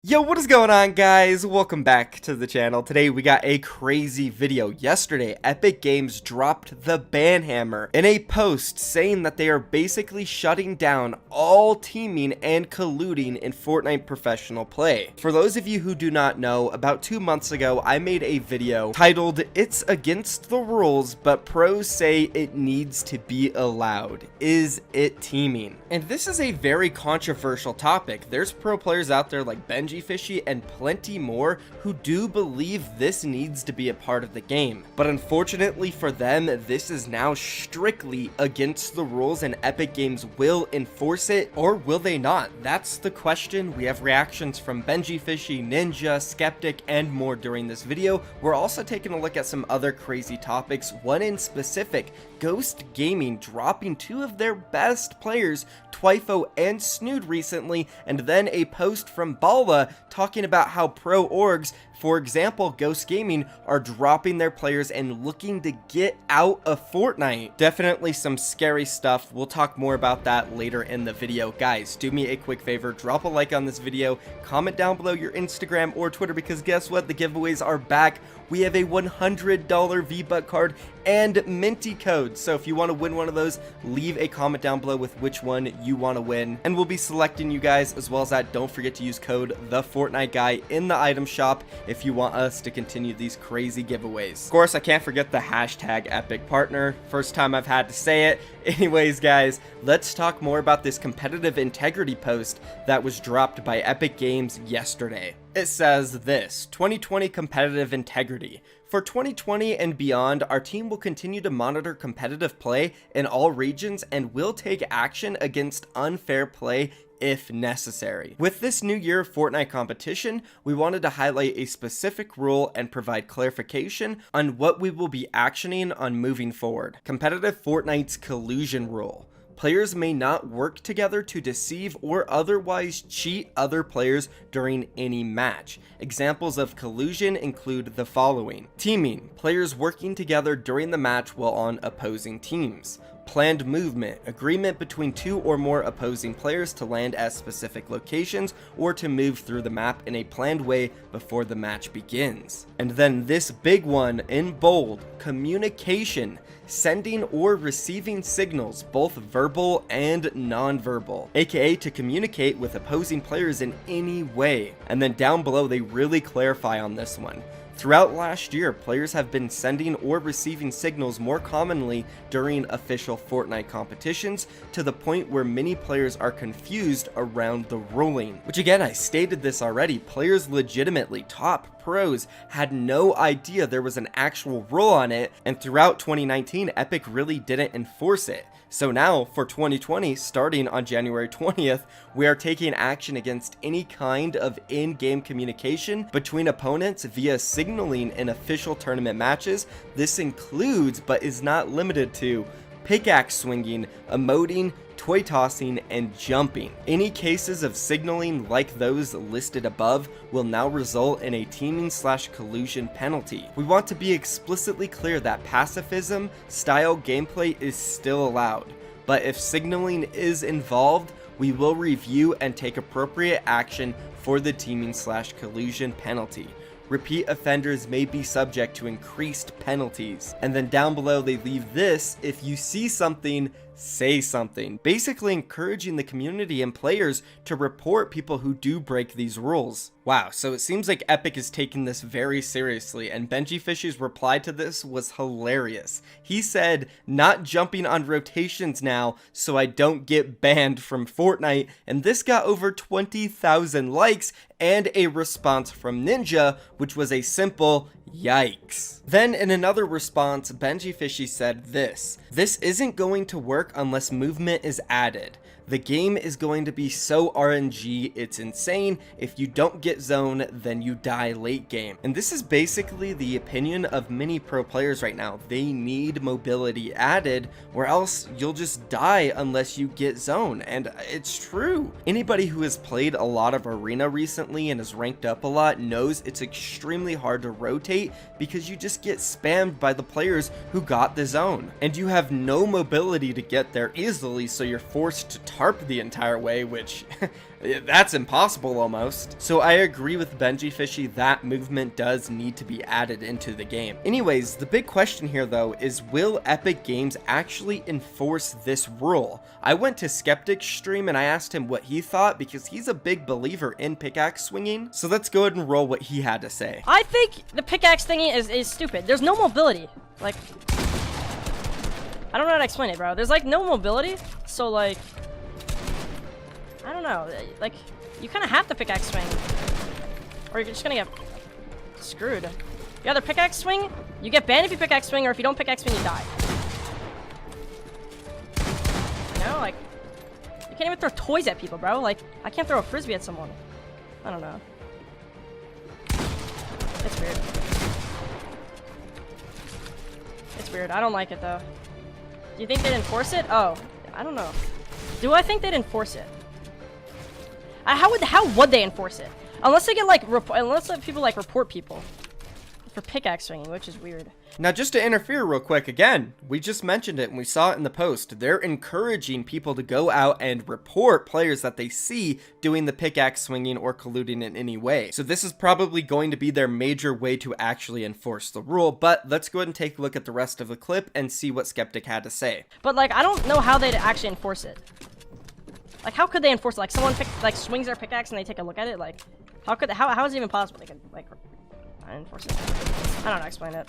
Yo, what is going on, guys? Welcome back to the channel. Today we got a crazy video. Yesterday, Epic Games dropped the ban hammer in a post saying that they are basically shutting down all teaming and colluding in Fortnite professional play. For those of you who do not know, about 2 months ago, I made a video titled, "It's Against the Rules, but Pros Say It Needs to Be Allowed. Is it teaming?" And this is a very controversial topic. There's pro players out there like Fishy and plenty more who do believe this needs to be a part of the game, but unfortunately for them, this is now strictly against the rules and Epic Games will enforce it, or will they not? That's the question. We have reactions from Fishy, Ninja, Skeptic, and more during this video. We're also taking a look at some other crazy topics, one in specific, Ghost Gaming dropping two of their best players, Twyfo and Snood, recently, and then a post from Bala talking about how pro orgs, for example Ghost Gaming, are dropping their players and looking to get out of Fortnite. Definitely some scary stuff. We'll talk more about that later in the video. Guys, do me a quick favor, drop a like on this video, comment down below your Instagram or Twitter, because guess what, the giveaways are back. We have a $100 V-Buck card and Minty code, so if you want to win one of those, leave a comment down below with which one you want to win, and we'll be selecting you guys. As well as that, don't forget to use code Thefortniteguy in the item shop if you want us to continue these crazy giveaways. Of course, I can't forget the hashtag Epic Partner. First time I've had to say it. Anyways, guys, let's talk more about this competitive integrity post that was dropped by Epic Games yesterday. It says this: 2020 competitive integrity. For 2020 and beyond, our team will continue to monitor competitive play in all regions and will take action against unfair play if necessary. With this new year of Fortnite competition, we wanted to highlight a specific rule and provide clarification on what we will be actioning on moving forward. Competitive Fortnite's collusion rule. Players may not work together to deceive or otherwise cheat other players during any match. Examples of collusion include the following: teaming, players working together during the match while on opposing teams. Planned movement, agreement between two or more opposing players to land at specific locations or to move through the map in a planned way before the match begins. And then this big one in bold: communication, sending or receiving signals, both verbal and non-verbal, aka to communicate with opposing players in any way. And then down below, they really clarify on this one. Throughout last year, players have been sending or receiving signals more commonly during official Fortnite competitions, to the point where many players are confused around the ruling. Which again, I stated this already, players legitimately, top pros, had no idea there was an actual rule on it, and throughout 2019, Epic really didn't enforce it. So now, for 2020, starting on January 20th, we are taking action against any kind of in-game communication between opponents via signaling in official tournament matches. This includes, but is not limited to, pickaxe swinging, emoting, toy tossing, and jumping. Any cases of signaling like those listed above will now result in a teaming/collusion penalty. We want to be explicitly clear that pacifism style gameplay is still allowed, but if signaling is involved, we will review and take appropriate action for the teaming/collusion penalty. Repeat offenders may be subject to increased penalties. And then down below they leave this: if you see something, say something, basically encouraging the community and players to report people who do break these rules. Wow, so it seems like Epic is taking this very seriously, and Fishy's reply to this was hilarious. He said, "Not jumping on rotations now so I don't get banned from Fortnite," and this got over 20,000 likes and a response from Ninja, which was a simple yikes. Then in another response, Fishy said this: "This isn't going to work unless movement is added. The game is going to be so RNG, it's insane. If you don't get zone, then you die late game." And this is basically the opinion of many pro players right now. They need mobility added, or else you'll just die unless you get zone. And it's true. Anybody who has played a lot of arena recently and has ranked up a lot knows it's extremely hard to rotate, because you just get spammed by the players who got the zone, and you have no mobility to get there easily, so you're forced to tarp the entire way, which that's impossible almost. So I agree with Benji Fishy, that movement does need to be added into the game. Anyways, the big question here though is, will Epic Games actually enforce this rule? I went to Skeptic's stream and I asked him what he thought, because he's a big believer in pickaxe swinging. So let's go ahead and roll what he had to say. I think the pickaxe thingy is stupid. There's no mobility. Like, I don't know how to explain it, bro. There's like no mobility, so like, I don't know. Like, you kind of have to pickaxe swing, or you're just gonna get screwed. You either pickaxe swing, you get banned if you pickaxe swing, or if you don't pickaxe swing, you die. You know, like, you can't even throw toys at people, bro. Like, I can't throw a frisbee at someone. I don't know. It's weird. It's weird. I don't like it though. Do you think they'd enforce it? Oh, I don't know. Do I think they'd enforce it? How would they enforce it? Unless they get like unless people like report people for pickaxe swinging, which is weird. Now, just to interfere real quick, again, we just mentioned it and we saw it in the post. They're encouraging people to go out and report players that they see doing the pickaxe swinging or colluding in any way. So this is probably going to be their major way to actually enforce the rule, but let's go ahead and take a look at the rest of the clip and see what Skeptic had to say. But like, I don't know how they'd actually enforce it. Like, how could they enforce it? Like, someone swings their pickaxe and they take a look at it? Like, how is it even possible they could, like, enforce it? I don't know, explain it.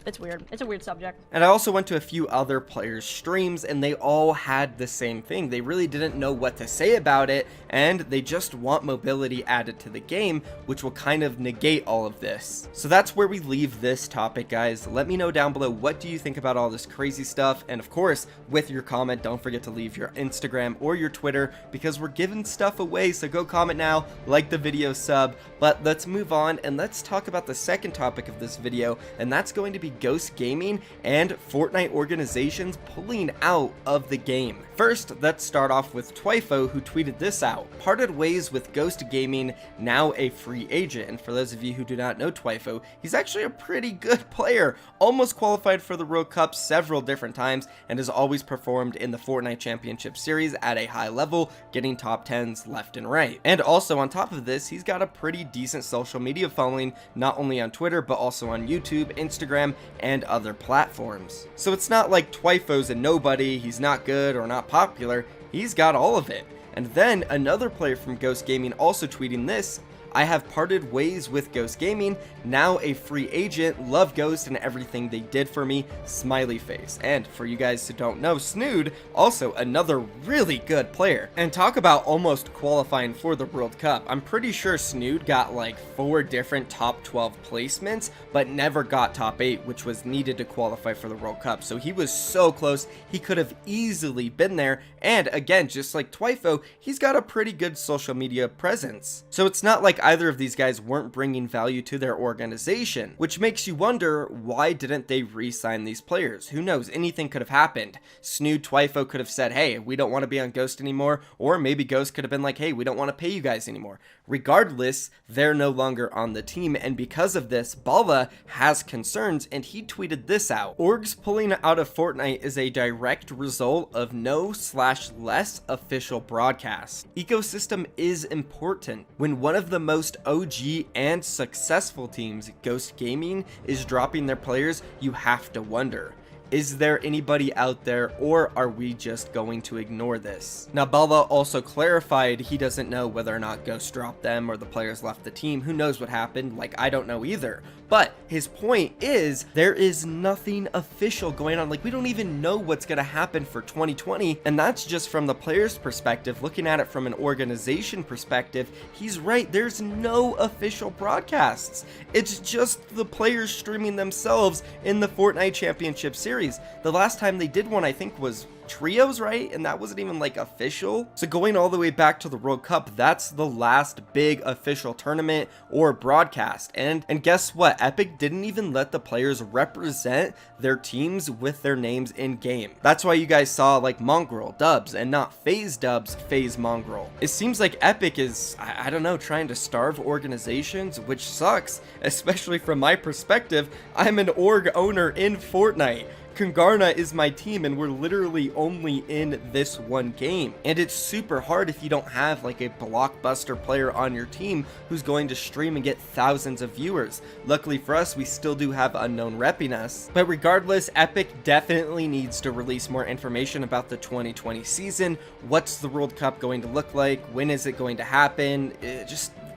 It's weird. It's a weird subject. And I also went to a few other players' streams and they all had the same thing. They really didn't know what to say about it, and they just want mobility added to the game, which will kind of negate all of this. So that's where we leave this topic, guys. Let me know down below, what do you think about all this crazy stuff? And of course, with your comment, don't forget to leave your Instagram or your Twitter, because we're giving stuff away. So go comment now, like the video, sub. But let's move on and let's talk about the second topic of this video, and that's going to be Ghost Gaming and Fortnite organizations pulling out of the game. First, let's start off with Twyfo, who tweeted this out: parted ways with Ghost Gaming, now a free agent. And for those of you who do not know Twyfo, he's actually a pretty good player, almost qualified for the World Cup several different times, and has always performed in the Fortnite Championship Series at a high level, getting top 10s left and right. And also on top of this, he's got a pretty decent social media following, not only on Twitter, but also on YouTube, Instagram, and other platforms. So it's not like Twyfo's a nobody, he's not good or not popular, he's got all of it. And then another player from Ghost Gaming also tweeting this: I have parted ways with Ghost Gaming, now a free agent, love Ghost and everything they did for me, smiley face. And for you guys who don't know, Snood, also another really good player. And talk about almost qualifying for the World Cup. I'm pretty sure Snood got like 4 different top 12 placements, but never got top 8, which was needed to qualify for the World Cup. So he was so close, he could have easily been there. And again, just like Twyfo, he's got a pretty good social media presence. So it's not like either of these guys weren't bringing value to their organization, which makes you wonder, why didn't they re-sign these players? Who knows, anything could have happened. Snood, Twyfo could have said, hey, we don't want to be on Ghost anymore, or maybe Ghost could have been like, hey, we don't want to pay you guys anymore. Regardless, they're no longer on the team, and because of this, Bala has concerns, and he tweeted this out: orgs pulling out of Fortnite is a direct result of no/less official broadcast. Ecosystem is important. When one of the most OG and successful teams, Ghost Gaming, is dropping their players, you have to wonder, is there anybody out there, or are we just going to ignore this? Now, Bala also clarified he doesn't know whether or not Ghost dropped them or the players left the team. Who knows what happened? Like, I don't know either. But his point is, there is nothing official going on. Like, we don't even know what's going to happen for 2020. And that's just from the player's perspective. Looking at it from an organization perspective, he's right. There's no official broadcasts. It's just the players streaming themselves in the Fortnite Championship Series. The last time they did one, I think, was trios, right? And that wasn't even like official. So going all the way back to the World Cup, that's the last big official tournament or broadcast. And guess what? Epic didn't even let the players represent their teams with their names in game. That's why you guys saw like Mongrel dubs and not FaZe dubs, FaZe Mongrel. It seems like Epic is, I don't know, trying to starve organizations, which sucks, especially from my perspective. I'm an org owner in Fortnite. Kungarna is my team, and we're literally only in this one game. And it's super hard if you don't have like a blockbuster player on your team who's going to stream and get thousands of viewers. Luckily for us, we still do have Unknown repping us. But regardless, Epic definitely needs to release more information about the 2020 season. What's the World Cup going to look like? When is it going to happen?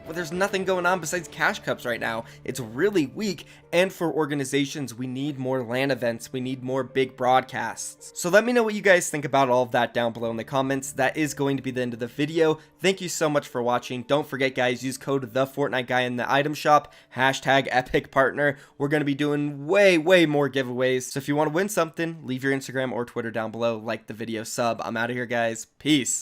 Well, there's nothing going on besides cash cups right now. It's really weak, and for organizations, we need more LAN events. We need more big broadcasts. So let me know what you guys think about all of that down below in the comments. That is going to be the end of the video. Thank you so much for watching. Don't forget, guys, use code Thefortniteguy in the item shop, hashtag Epic Partner. We're going to be doing way more giveaways. So if you want to win something, leave your Instagram or Twitter down below, like the video, sub. I'm out of here, guys. Peace.